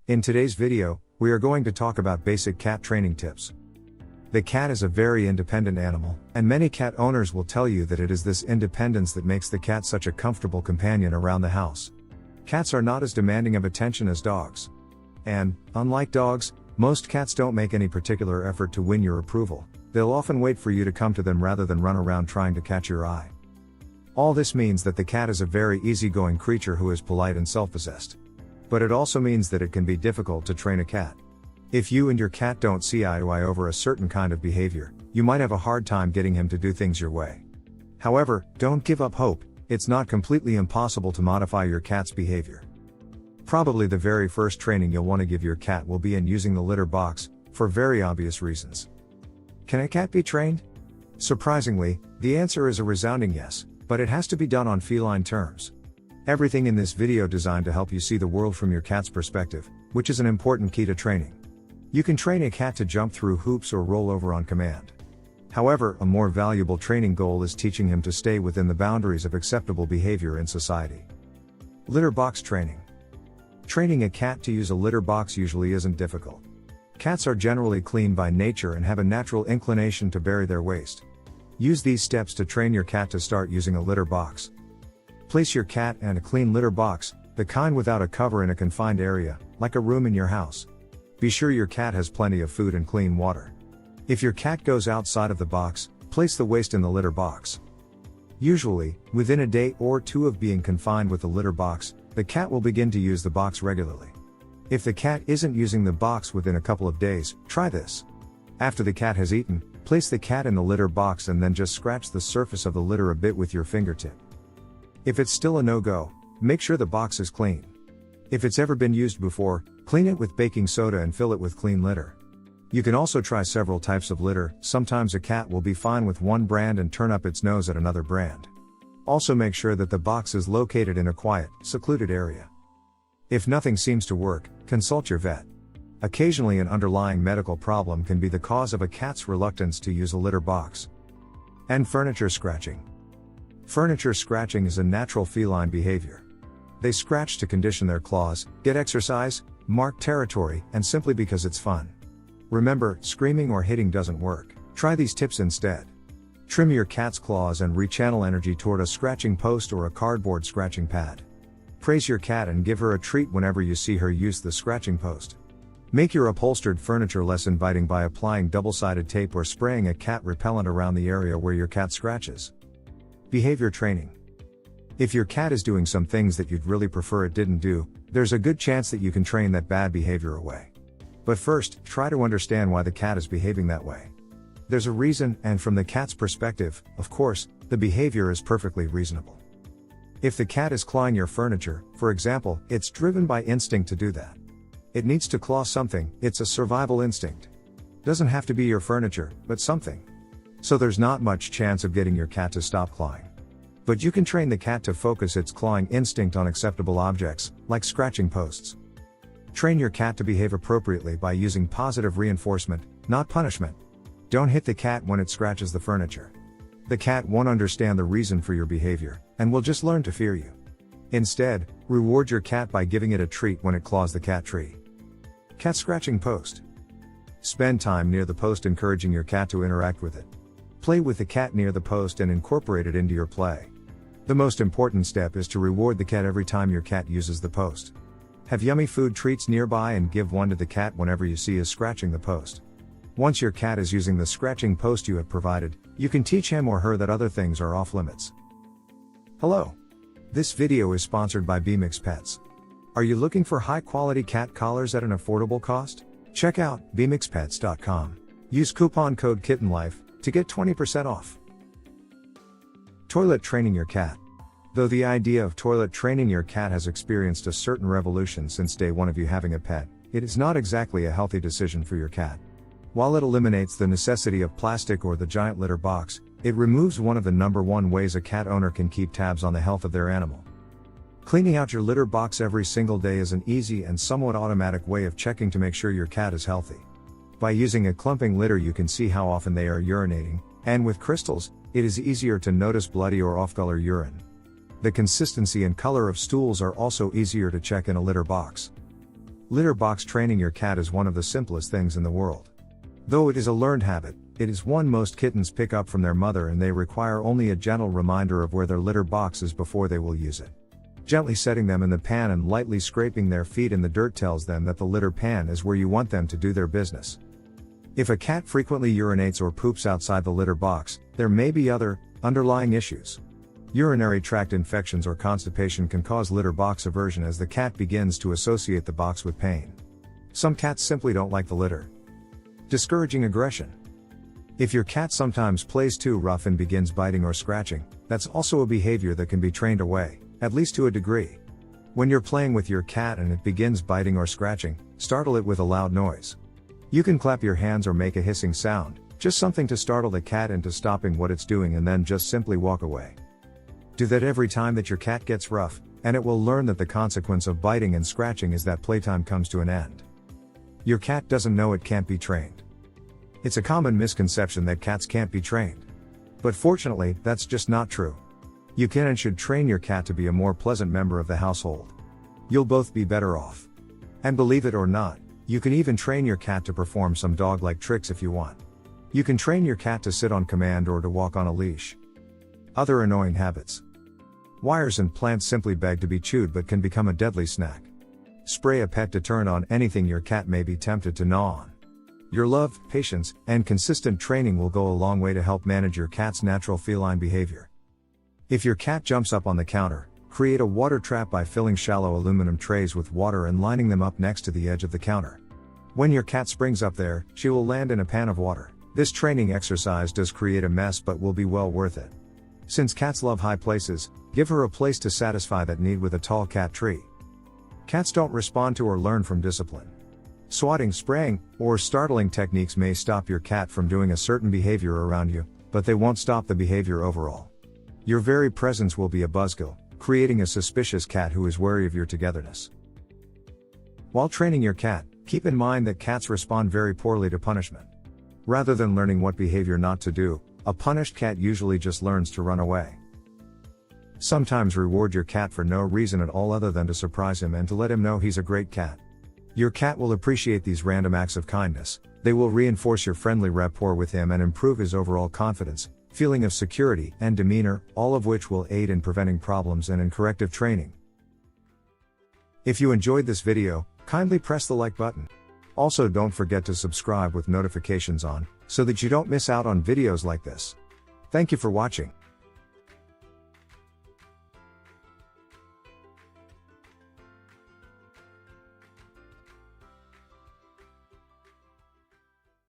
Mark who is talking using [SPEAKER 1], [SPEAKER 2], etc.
[SPEAKER 1] In today's video, we are going to talk about basic cat training tips. The cat is a very independent animal, and many cat owners will tell you that it is this independence that makes the cat such a comfortable companion around the house. Cats are not as demanding of attention as dogs. And, unlike dogs, most cats don't make any particular effort to win your approval. They'll often wait for you to come to them rather than run around trying to catch your eye. All this means that the cat is a very easygoing creature who is polite and self-possessed. But it also means that it can be difficult to train a cat. If you and your cat don't see eye to eye over a certain kind of behavior, you might have a hard time getting him to do things your way. However, don't give up hope. It's not completely impossible to modify your cat's behavior. Probably the very first training you'll want to give your cat will be in using the litter box, for very obvious reasons. Can a cat be trained? Surprisingly, the answer is a resounding yes, but it has to be done on feline terms. Everything in this video designed to help you see the world from your cat's perspective, which is an important key to training. You can train a cat to jump through hoops or roll over on command. However, a more valuable training goal is teaching him to stay within the boundaries of acceptable behavior in society. Litter box training. Training a cat to use a litter box usually isn't difficult. Cats are generally clean by nature and have a natural inclination to bury their waste. Use these steps to train your cat to start using a litter box. Place your cat in a clean litter box, the kind without a cover in a confined area, like a room in your house. Be sure your cat has plenty of food and clean water. If your cat goes outside of the box, place the waste in the litter box. Usually, within a day or two of being confined with the litter box, the cat will begin to use the box regularly. If the cat isn't using the box within a couple of days, try this. After the cat has eaten, place the cat in the litter box and then just scratch the surface of the litter a bit with your fingertip. If it's still a no-go, make sure the box is clean. If it's ever been used before, clean it with baking soda and fill it with clean litter. You can also try several types of litter. Sometimes a cat will be fine with one brand and turn up its nose at another brand. Also make sure that the box is located in a quiet, secluded area. If nothing seems to work, consult your vet. Occasionally an underlying medical problem can be the cause of a cat's reluctance to use a litter box. And furniture scratching. Furniture scratching is a natural feline behavior. They scratch to condition their claws, get exercise, mark territory, and simply because it's fun. Remember, screaming or hitting doesn't work. Try these tips instead. Trim your cat's claws and rechannel energy toward a scratching post or a cardboard scratching pad. Praise your cat and give her a treat whenever you see her use the scratching post. Make your upholstered furniture less inviting by applying double-sided tape or spraying a cat repellent around the area where your cat scratches. Behavior training. If your cat is doing some things that you'd really prefer it didn't do, there's a good chance that you can train that bad behavior away. But first, try to understand why the cat is behaving that way. There's a reason, and from the cat's perspective, of course, the behavior is perfectly reasonable. If the cat is clawing your furniture, for example, it's driven by instinct to do that. It needs to claw something, it's a survival instinct. Doesn't have to be your furniture, but something. So there's not much chance of getting your cat to stop clawing. But you can train the cat to focus its clawing instinct on acceptable objects, like scratching posts. Train your cat to behave appropriately by using positive reinforcement, not punishment. Don't hit the cat when it scratches the furniture. The cat won't understand the reason for your behavior, and will just learn to fear you. Instead, reward your cat by giving it a treat when it claws the cat tree. Cat scratching post. Spend time near the post encouraging your cat to interact with it. Play with the cat near the post and incorporate it into your play. The most important step is to reward the cat every time your cat uses the post. Have yummy food treats nearby and give one to the cat whenever you see is scratching the post. Once your cat is using the scratching post you have provided, you can teach him or her that other things are off limits. Hello. This video is sponsored by BMX Pets. Are you looking for high-quality cat collars at an affordable cost? Check out bmxpets.com. Use coupon code KittenLife to get 20% off. Toilet training your cat. Though the idea of toilet training your cat has experienced a certain revolution since day one of you having a pet, it is not exactly a healthy decision for your cat. While it eliminates the necessity of plastic or the giant litter box, it removes one of the number one ways a cat owner can keep tabs on the health of their animal. Cleaning out your litter box every single day is an easy and somewhat automatic way of checking to make sure your cat is healthy. By using a clumping litter you can see how often they are urinating, and with crystals, it is easier to notice bloody or off-color urine. The consistency and color of stools are also easier to check in a litter box. Litter box training your cat is one of the simplest things in the world. Though it is a learned habit, it is one most kittens pick up from their mother, and they require only a gentle reminder of where their litter box is before they will use it. Gently setting them in the pan and lightly scraping their feet in the dirt tells them that the litter pan is where you want them to do their business. If a cat frequently urinates or poops outside the litter box, there may be other, underlying issues. Urinary tract infections or constipation can cause litter box aversion as the cat begins to associate the box with pain. Some cats simply don't like the litter. Discouraging aggression. If your cat sometimes plays too rough and begins biting or scratching, that's also a behavior that can be trained away, at least to a degree. When you're playing with your cat and it begins biting or scratching, startle it with a loud noise. You can clap your hands or make a hissing sound, just something to startle the cat into stopping what it's doing, and then just simply walk away. Do that every time that your cat gets rough, and it will learn that the consequence of biting and scratching is that playtime comes to an end. Your cat doesn't know it can't be trained. It's a common misconception that cats can't be trained. But fortunately, that's just not true. You can and should train your cat to be a more pleasant member of the household. You'll both be better off. And believe it or not, you can even train your cat to perform some dog-like tricks if you want. You can train your cat to sit on command or to walk on a leash. Other annoying habits. Wires and plants simply beg to be chewed but can become a deadly snack. Spray a pet deterrent on anything your cat may be tempted to gnaw on. Your love, patience, and consistent training will go a long way to help manage your cat's natural feline behavior. If your cat jumps up on the counter, create a water trap by filling shallow aluminum trays with water and lining them up next to the edge of the counter. When your cat springs up there, she will land in a pan of water. This training exercise does create a mess but will be well worth it. Since cats love high places, give her a place to satisfy that need with a tall cat tree. Cats don't respond to or learn from discipline. Swatting, spraying, or startling techniques may stop your cat from doing a certain behavior around you, but they won't stop the behavior overall. Your very presence will be a buzzkill, creating a suspicious cat who is wary of your togetherness. While training your cat, keep in mind that cats respond very poorly to punishment. Rather than learning what behavior not to do, a punished cat usually just learns to run away. Sometimes reward your cat for no reason at all other than to surprise him and to let him know he's a great cat. Your cat will appreciate these random acts of kindness. They will reinforce your friendly rapport with him and improve his overall confidence, feeling of security, and demeanor, all of which will aid in preventing problems and in corrective training. If you enjoyed this video, kindly press the like button. Also, don't forget to subscribe with notifications on, so that you don't miss out on videos like this. Thank you for watching.